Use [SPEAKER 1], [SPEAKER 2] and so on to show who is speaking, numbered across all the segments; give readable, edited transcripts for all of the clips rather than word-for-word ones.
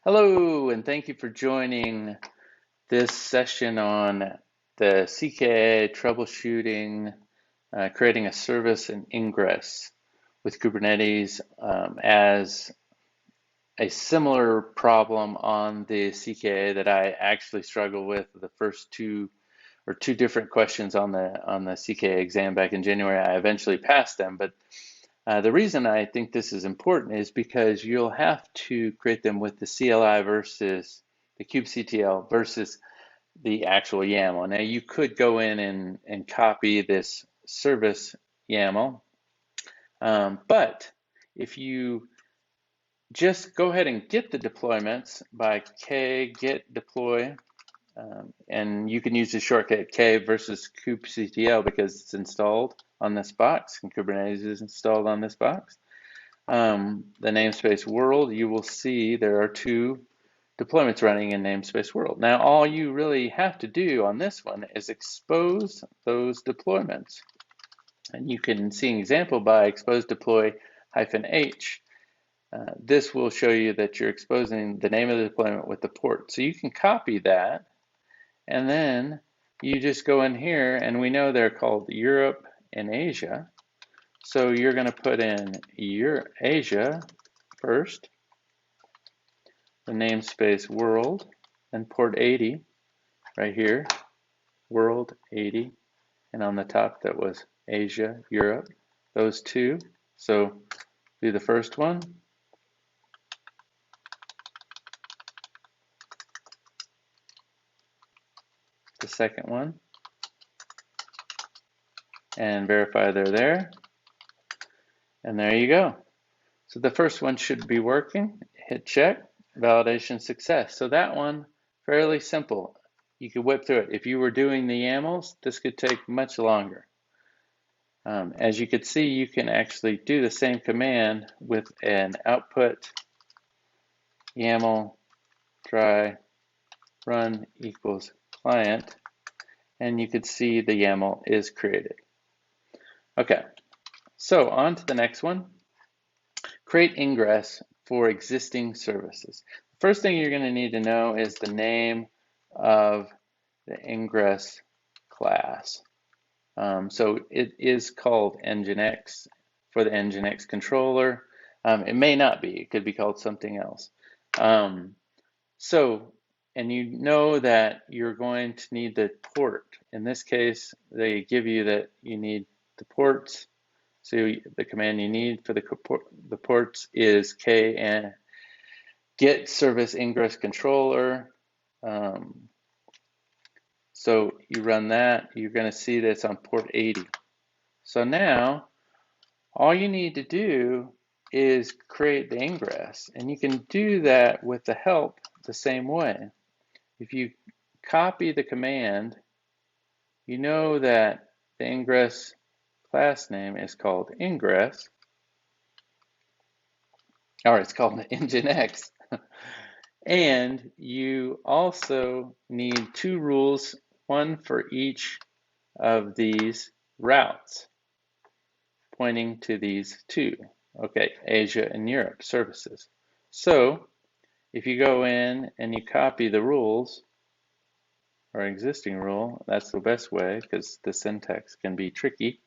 [SPEAKER 1] Hello, and thank you for joining this session on the CKA troubleshooting, creating a service in Ingress with Kubernetes as a similar problem on the CKA that I actually struggled with the first two different questions on the CKA exam back in January. I eventually passed them, but the reason I think this is important is because you'll have to create them with the CLI versus the kubectl versus the actual YAML. Now you could go in and copy this service YAML, but if you just go ahead and get the deployments by k git deploy, and you can use the shortcut K versus kubectl because it's installed on this box and Kubernetes is installed on this box. The namespace world, you will see there are two deployments running in namespace world. Now, all you really have to do on this one is expose those deployments. And you can see an example by expose deploy -h. This will show you that you're exposing the name of the deployment with the port. So you can copy that, and then you just go in here, and we know they're called Europe and Asia. So you're going to put in Asia first, the namespace world, and port 80 right here, world 80, and on the top that was Asia, Europe, those two. So do the first one, the second one, and verify they're there, and there you go. So the first one should be working. Hit check, validation success. So that one, fairly simple. You could whip through it. If you were doing the YAMLs, this could take much longer. As you could see, you can actually do the same command with an output YAML try run equals client, and you could see the YAML is created. Okay, so on to the next one. Create Ingress for existing services. First thing you're going to need to know is the name of the Ingress class. So it is called Nginx for the Nginx controller. It may not be. It could be called something else. And you know that you're going to need the port. In this case, they give you that you need the ports. So the command you need for the ports is k and get service ingress controller. So you run that, you're going to see that it's on port 80. So now all you need to do is create the ingress, and you can do that with the help the same way. If you copy the command, you know that the ingress class name is called Ingress, or it's called Nginx. And you also need two rules, one for each of these routes, pointing to these two. Okay, Asia and Europe services. So if you go in and you copy the rules, or existing rule, that's the best way because the syntax can be tricky.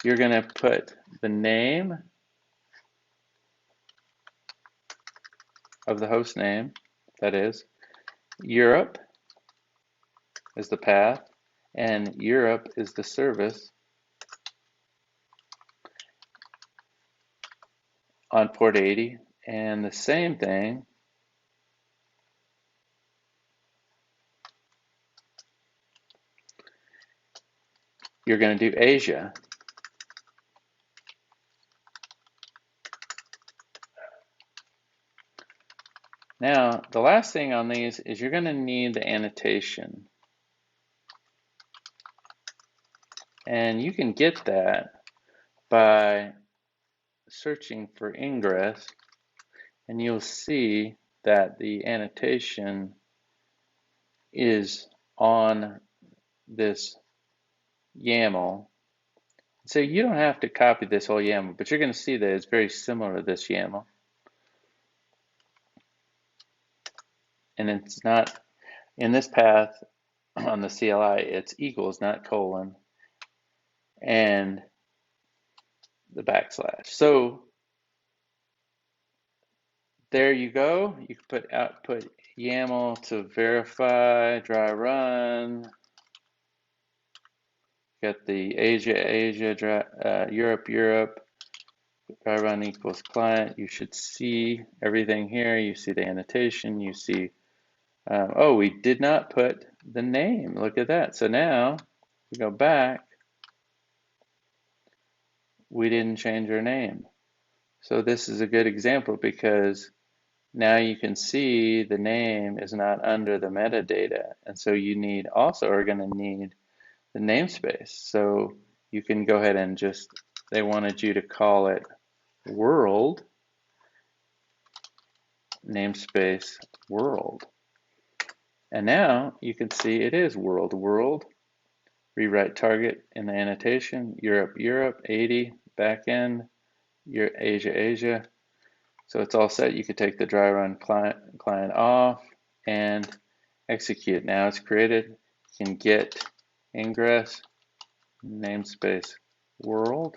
[SPEAKER 1] You're going to put the name of the host name, that is, Europe is the path, and Europe is the service on port 80, and the same thing you're going to do Asia. Now, the last thing on these is you're going to need the annotation. And you can get that by searching for Ingress, and you'll see that the annotation is on this YAML. So you don't have to copy this whole YAML, but you're going to see that it's very similar to this YAML. and it's not in this path on the CLI, it's equals, not colon, and the backslash. So there you go. You can put output YAML to verify, dry run. Got the Asia, Europe, dry run equals client. You should see everything here. You see the annotation. You see, oh, we did not put the name. Look at that. So now we go back. We didn't change our name. So this is a good example because now you can see the name is not under the metadata. And so you also are going to need the namespace. So you can go ahead and they wanted you to call it world, namespace world. And now you can see it is world, rewrite target in the annotation, Europe, 80, backend, Asia. So it's all set. You could take the dry run client off and execute. Now it's created. You can get Ingress, namespace world,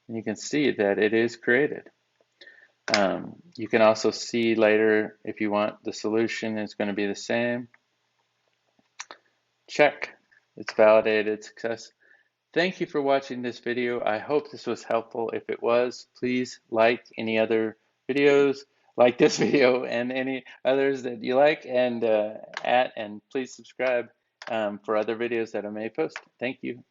[SPEAKER 1] and you can see that it is created. You can also see later if you want the solution is going to be the same. Check. It's validated success. Thank you for watching this video. I hope this was helpful. If it was, please like any other videos, like this video and any others that you like, and please subscribe for other videos that I may post. Thank you.